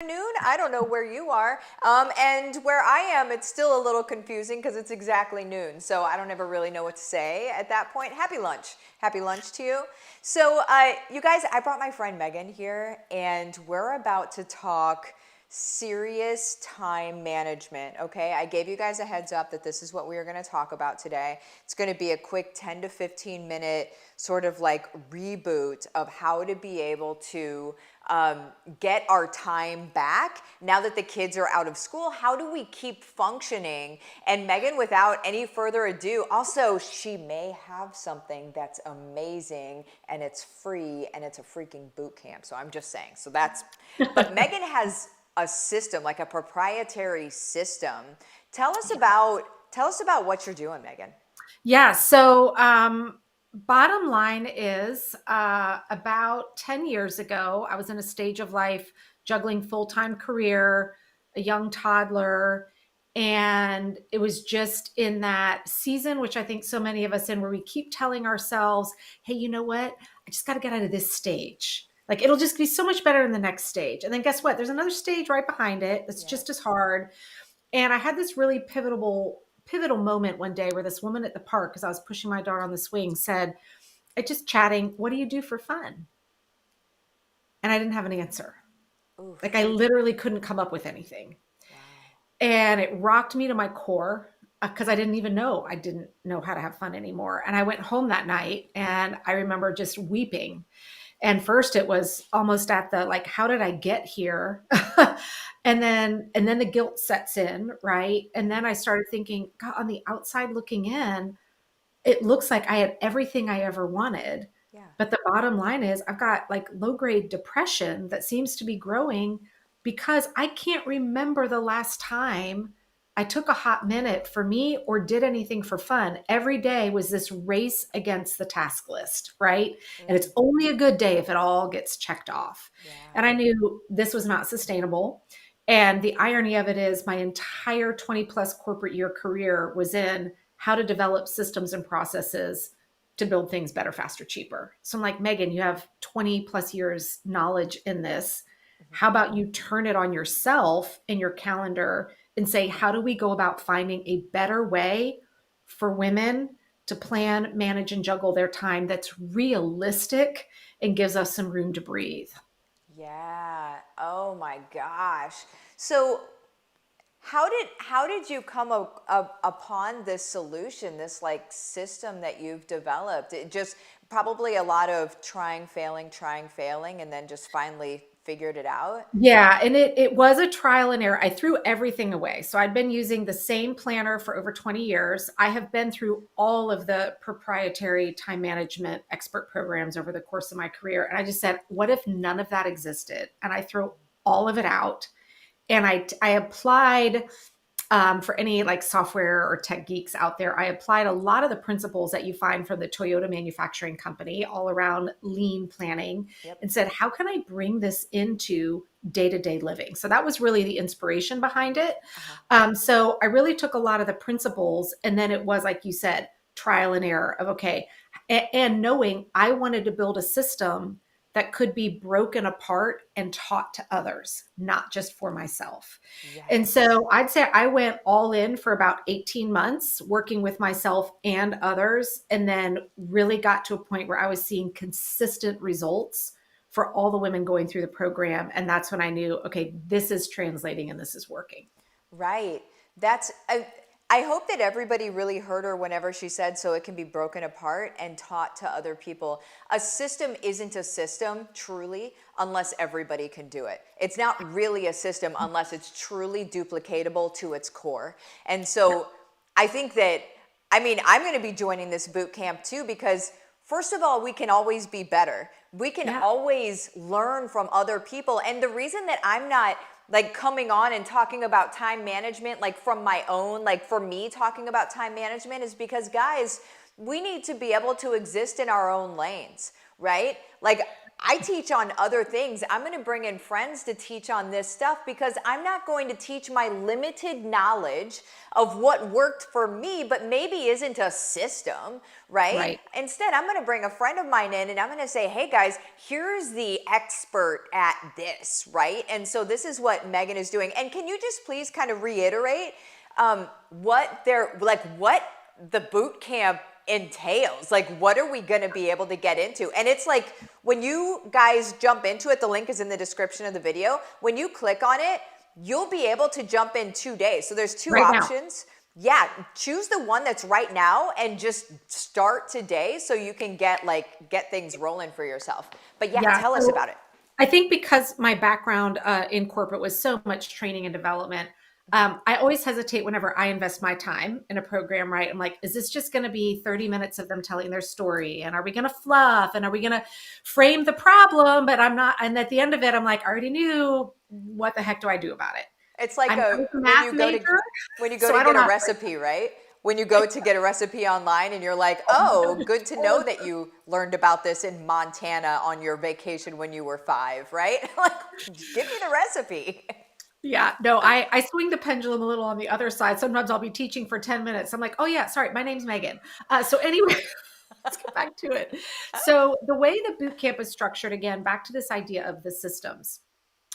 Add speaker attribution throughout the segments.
Speaker 1: Noon. I don't know where you are. And where I am, it's still a little confusing because it's exactly noon. So I don't ever really know what to say at that point. Happy lunch. Happy lunch to you. So, you guys, I brought my friend Megan here, and we're about to talk serious time management. Okay, I gave you guys a heads up that this is what we are going to talk about today. It's going to be a quick 10 to 15 minute sort of like reboot of how to be able to get our time back now that the kids are out of school. How do we keep functioning? And Megan, without any further ado, also, she may have something that's amazing and it's free and it's a freaking boot camp. So I'm just saying. So that's, but Megan has a system, like a proprietary system. Tell us about what you're doing, Megan.
Speaker 2: Yeah. So, bottom line is about 10 years ago, I was in a stage of life juggling full-time career, a young toddler, and it was just in that season, which I think so many of us in, where we keep telling ourselves, hey, you know what? I just got to get out of this stage. Like it'll just be so much better in the next stage. And then guess what? There's another stage right behind it that's
Speaker 1: Yep.
Speaker 2: just as hard. And I had this really pivotal moment one day where this woman at the park, because I was pushing my daughter on the swing, said, I just chatting, what do you do for fun? And I didn't have an answer. Like
Speaker 1: Oof.
Speaker 2: I literally couldn't come up with anything.
Speaker 1: Wow.
Speaker 2: And it rocked me to my core because I didn't even know. I didn't know how to have fun anymore. And I went home that night and I remember just weeping. And first it was almost at the like, how did I get here? And then the guilt sets in, right? And then I started thinking, God, on the outside looking in, it looks like I had everything I ever wanted.
Speaker 1: Yeah.
Speaker 2: But the bottom line is I've got like low grade depression that seems to be growing because I can't remember the last time I took a hot minute for me or did anything for fun. Every day was this race against the task list, right? And it's
Speaker 1: Mm.
Speaker 2: only a good day if it all gets checked off.
Speaker 1: Yeah.
Speaker 2: And I knew this was not sustainable. And the irony of it is, my entire 20 plus corporate year career was in how to develop systems and processes to build things better, faster, cheaper. So I'm like, Megan, you have 20 plus years knowledge in this.
Speaker 1: Mhm.
Speaker 2: How about you turn it on yourself in your calendar and say, how do we go about finding a better way for women to plan, manage, and juggle their time that's realistic and gives us some room to breathe?
Speaker 1: Yeah. Oh my gosh. So how did you come upon this solution, this like system that you've developed? It just probably a lot of trying, failing, and then just finally figured it out.
Speaker 2: Yeah, and it was a trial and error. I threw everything away. So I'd been using the same planner for over 20 years. I have been through all of the proprietary time management expert programs over the course of my career. And I just said, what if none of that existed? And I threw all of it out. And I applied for any like software or tech geeks out there, I applied a lot of the principles that you find from the Toyota manufacturing company all around lean planning
Speaker 1: Yep.
Speaker 2: and said, how can I bring this into day to day living? So that was really the inspiration behind it.
Speaker 1: Uh-huh.
Speaker 2: So I really took a lot of the principles, and then it was, like you said, trial and error of, okay, and knowing I wanted to build a system that could be broken apart and taught to others, not just for myself. And
Speaker 1: Yes.
Speaker 2: so I'd say I went all in for about 18 months working with myself and others, and then really got to a point where I was seeing consistent results for all the women going through the program. And that's when I knew, okay, this is translating and this is working.
Speaker 1: Right. I hope that everybody really heard her whenever she said so it can be broken apart and taught to other people. A system isn't a system, truly, unless everybody can do it. It's not really a system unless it's truly duplicatable to its core. And so I think that, I mean, I'm going to be joining this boot camp too because, first of all, we can always be better. We can
Speaker 2: Yeah.
Speaker 1: always learn from other people. And the reason that I'm not like coming on and talking about time management, like from my own, like for me talking about time management is because, guys, we need to be able to exist in our own lanes, right? Like I teach on other things. I'm going to bring in friends to teach on this stuff because I'm not going to teach my limited knowledge of what worked for me, but maybe isn't a system, right?
Speaker 2: Right.
Speaker 1: Instead, I'm going to bring a friend of mine in and I'm going to say, hey guys, here's the expert at this, right? And so this is what Megan is doing. And can you just please kind of reiterate what the boot camp entails? Like, what are we going to be able to get into? And it's like, when you guys jump into it, the link is in the description of the video. When you click on it, you'll be able to jump in 2 days. So there's two
Speaker 2: Right now.
Speaker 1: options. Yeah, choose the one that's right now and just start today so you can get things rolling for yourself. But yeah, tell us
Speaker 2: So
Speaker 1: about it.
Speaker 2: I think because my background in corporate was so much training and development, I always hesitate whenever I invest my time in a program, right? I'm like, is this just going to be 30 minutes of them telling their story? And are we going to fluff? And are we going to frame the problem? But I'm not. And at the end of it, I'm like, I already knew, what the heck do I do about it?
Speaker 1: It's like
Speaker 2: I'm a
Speaker 1: when
Speaker 2: math
Speaker 1: you go to
Speaker 2: major, so I
Speaker 1: get
Speaker 2: don't
Speaker 1: a
Speaker 2: have.
Speaker 1: recipe, right? When you go to get a recipe online and you're like, oh, good to know that you learned about this in Montana on your vacation when you were 5, right? Like, give me the recipe.
Speaker 2: Yeah, no, I swing the pendulum a little on the other side. Sometimes I'll be teaching for 10 minutes. I'm like, oh yeah, sorry, my name's Megan. So anyway, let's get back to it. So the way the boot camp is structured, again, back to this idea of the systems.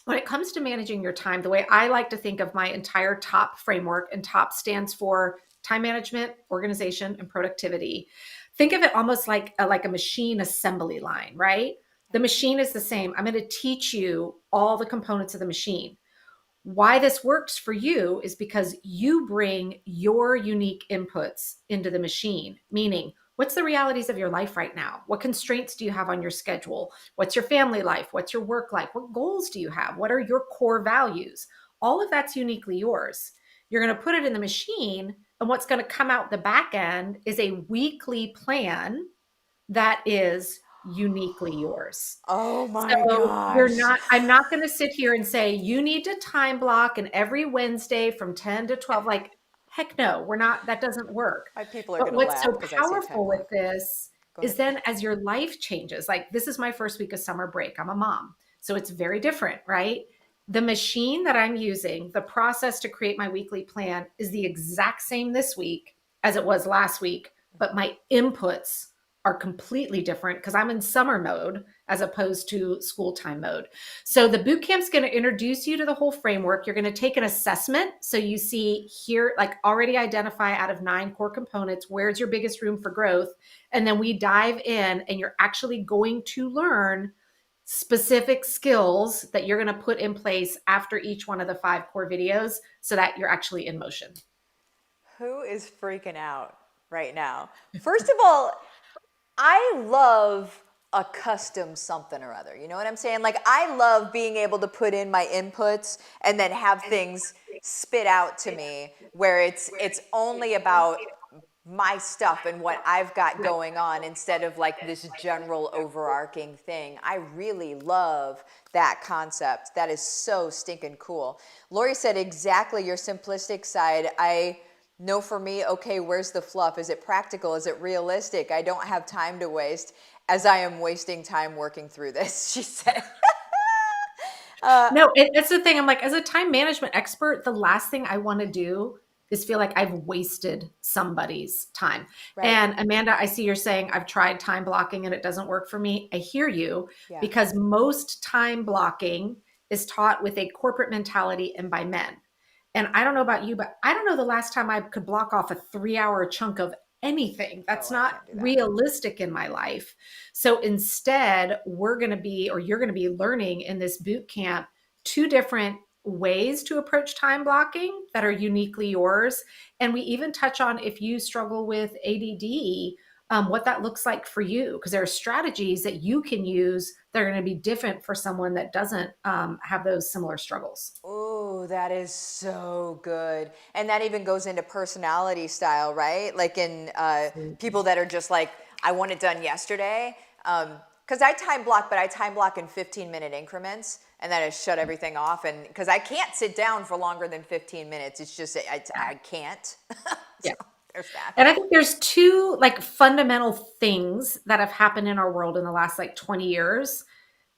Speaker 2: When it comes to managing your time, the way I like to think of my entire TOP framework, and TOP stands for time management, organization, and productivity. Think of it almost like a machine assembly line, right? The machine is the same. I'm going to teach you all the components of the machine. Why this works for you is because you bring your unique inputs into the machine, meaning, what's the realities of your life right now? What constraints do you have on your schedule? What's your family life? What's your work life? What goals do you have? What are your core values? All of that's uniquely yours. You're going to put it in the machine, and what's going to come out the back end is a weekly plan that is uniquely yours.
Speaker 1: Oh my
Speaker 2: So
Speaker 1: gosh.
Speaker 2: I'm not going to sit here and say, you need to time block and every Wednesday from 10 to 12. Like, heck no, we're not, that doesn't work.
Speaker 1: My people are
Speaker 2: But
Speaker 1: going to
Speaker 2: what's
Speaker 1: laugh
Speaker 2: so
Speaker 1: because I say time
Speaker 2: powerful with
Speaker 1: block.
Speaker 2: this
Speaker 1: Go
Speaker 2: is
Speaker 1: ahead.
Speaker 2: then as your life changes, like this is my first week of summer break. I'm a mom. So it's very different, right? The machine that I'm using, the process to create my weekly plan is the exact same this week as it was last week, but my inputs are completely different because I'm in summer mode as opposed to school time mode. So the boot camp's going to introduce you to the whole framework. You're going to take an assessment. So you see here, like already identify out of 9 core components, where's your biggest room for growth? And then we dive in and you're actually going to learn specific skills that you're going to put in place after each one of the 5 core videos so that you're actually in motion.
Speaker 1: Who is freaking out right now? First of all, I love a custom something or other. You know what I'm saying? Like, I love being able to put in my inputs and then have things spit out to me where it's only about my stuff and what I've got going on instead of like this general overarching thing. I really love that concept. That is so stinking cool. Lori said exactly your simplistic side. I know for me, okay, where's the fluff? Is it practical? Is it realistic? I don't have time to waste as I am wasting time working through this, she said.
Speaker 2: No, that's the thing. I'm like, as a time management expert, the last thing I want to do is feel like I've wasted somebody's time.
Speaker 1: Right.
Speaker 2: And Amanda, I see you're saying I've tried time blocking and it doesn't work for me. I hear you,
Speaker 1: Yeah.
Speaker 2: because most time blocking is taught with a corporate mentality and by men. And I don't know about you, but I don't know the last time I could block off a 3-hour chunk of anything. That's
Speaker 1: Oh, I
Speaker 2: not
Speaker 1: can't do that.
Speaker 2: realistic in my life. So instead, we're going to be, or you're going to be learning in this boot camp 2 different ways to approach time blocking that are uniquely yours. And we even touch on, if you struggle with ADD, what that looks like for you, because there are strategies that you can use that are going to be different for someone that doesn't have those similar struggles.
Speaker 1: Oh, that is so good. And that even goes into personality style, right? Like in people that are just like, I want it done yesterday. Because I time block, but I time block in 15-minute increments, and then I shut everything off. And because I can't sit down for longer than 15 minutes, it's just, I can't.
Speaker 2: Yeah.
Speaker 1: So there's that.
Speaker 2: And I think there's 2 like fundamental things that have happened in our world in the last like 20 years.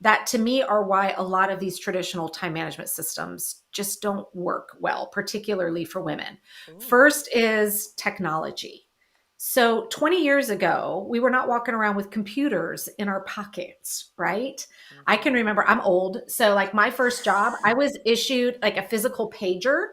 Speaker 2: that to me are why a lot of these traditional time management systems just don't work well, particularly for women.
Speaker 1: Ooh.
Speaker 2: First is technology. So 20 years ago, we were not walking around with computers in our pockets, right? I can
Speaker 1: Mhm.
Speaker 2: remember, I'm old. So like my first job, I was issued like a physical pager,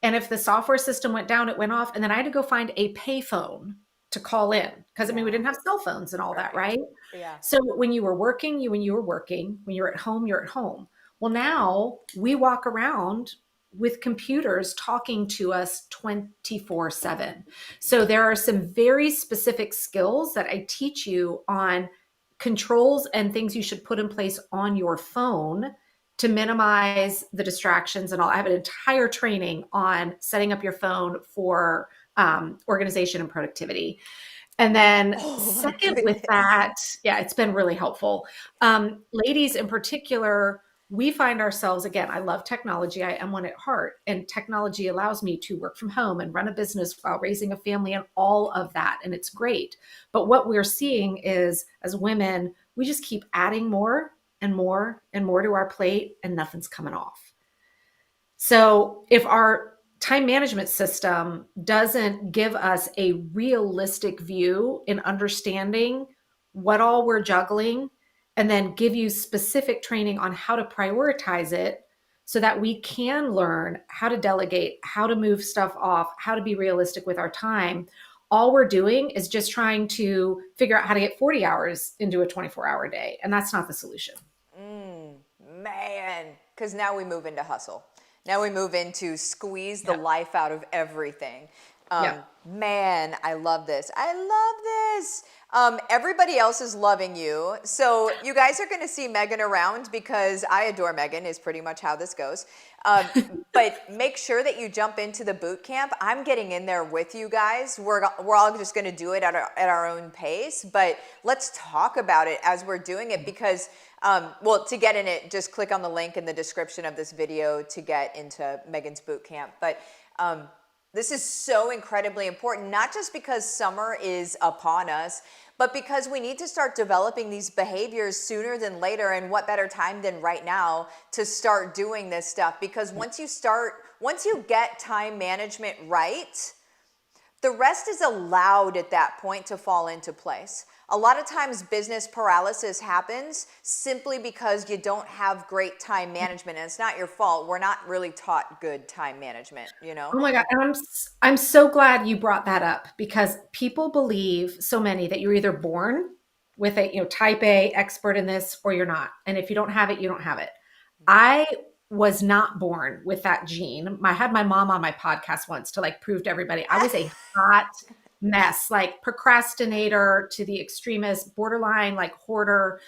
Speaker 2: and if the software system went down, it went off. And then I had to go find a payphone to call in because I mean, we
Speaker 1: Yeah.
Speaker 2: didn't have cell phones and all that,
Speaker 1: Right.
Speaker 2: right?
Speaker 1: Yeah.
Speaker 2: So when you were working, when you were working, when you're at home, you're at home. Well, now we walk around with computers talking to us 24/7. So there are some very specific skills that I teach you on controls and things you should put in place on your phone to minimize the distractions and all. I have an entire training on setting up your phone for organization and productivity. And then,
Speaker 1: Oh my
Speaker 2: second, with
Speaker 1: goodness.
Speaker 2: that, yeah, it's been really helpful. Ladies in particular, we find ourselves, again, I love technology. I am one at heart, and technology allows me to work from home and run a business while raising a family and all of that. And it's great. But what we're seeing is, as women, we just keep adding more and more and more to our plate, and nothing's coming off. So if our time management system doesn't give us a realistic view in understanding what all we're juggling, and then give you specific training on how to prioritize it so that we can learn how to delegate, how to move stuff off, how to be realistic with our time, all we're doing is just trying to figure out how to get 40 hours into a 24-hour day. And that's not the solution.
Speaker 1: Man, because now we move into hustle. Now we move into squeeze the
Speaker 2: Yeah.
Speaker 1: life out of everything.
Speaker 2: Yeah.
Speaker 1: Man, I love this. I love this. Everybody else is loving you. So you guys are going to see Megan around because I adore Megan is pretty much how this goes. Um, but make sure that you jump into the boot camp. I'm getting in there with you guys. We're all just going to do it at our own pace, but let's talk about it as we're doing it because well, to get in it, just click on the link in the description of this video to get into Megan's boot camp. But this is so incredibly important, not just because summer is upon us, but because we need to start developing these behaviors sooner than later. And what better time than right now to start doing this stuff? Because once you get time management right, the rest is allowed at that point to fall into place. A lot of times business paralysis happens simply because you don't have great time management, and it's not your fault. We're not really taught good time management, you know?
Speaker 2: Oh my God. And I'm so glad you brought that up because people believe, so many, that you're either born with a, type A expert in this or you're not. And if you don't have it, you don't have it. I was not born with that gene. I had my mom on my podcast once to like prove to everybody I was a hot mess, like procrastinator to the extremist, borderline like hoarder.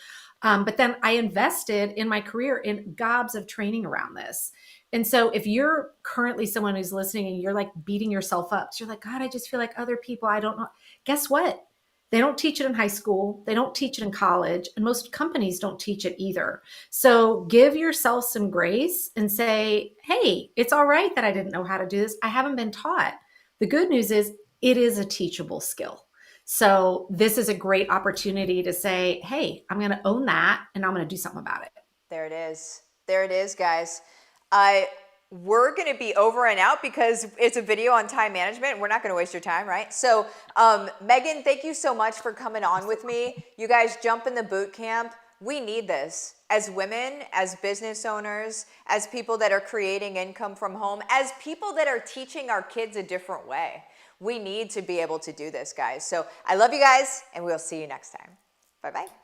Speaker 2: But then I invested in my career in gobs of training around this. And so if you're currently someone who's listening and you're like beating yourself up, so you're like, God, I just feel like other people, I don't know. Guess what? They don't teach it in high school. They don't teach it in college. And most companies don't teach it either. So give yourself some grace and say, hey, it's all right that I didn't know how to do this. I haven't been taught. The good news is it is a teachable skill. So this is a great opportunity to say, hey, I'm going to own that and I'm going to do something about it.
Speaker 1: There it is. There it is, guys. I We're going to be over and out because it's a video on time management. We're not going to waste your time, right? So, Megan, thank you so much for coming on with me. You guys jump in the boot camp. We need this as women, as business owners, as people that are creating income from home, as people that are teaching our kids a different way. We need to be able to do this, guys. So I love you guys, and we'll see you next time. Bye-bye.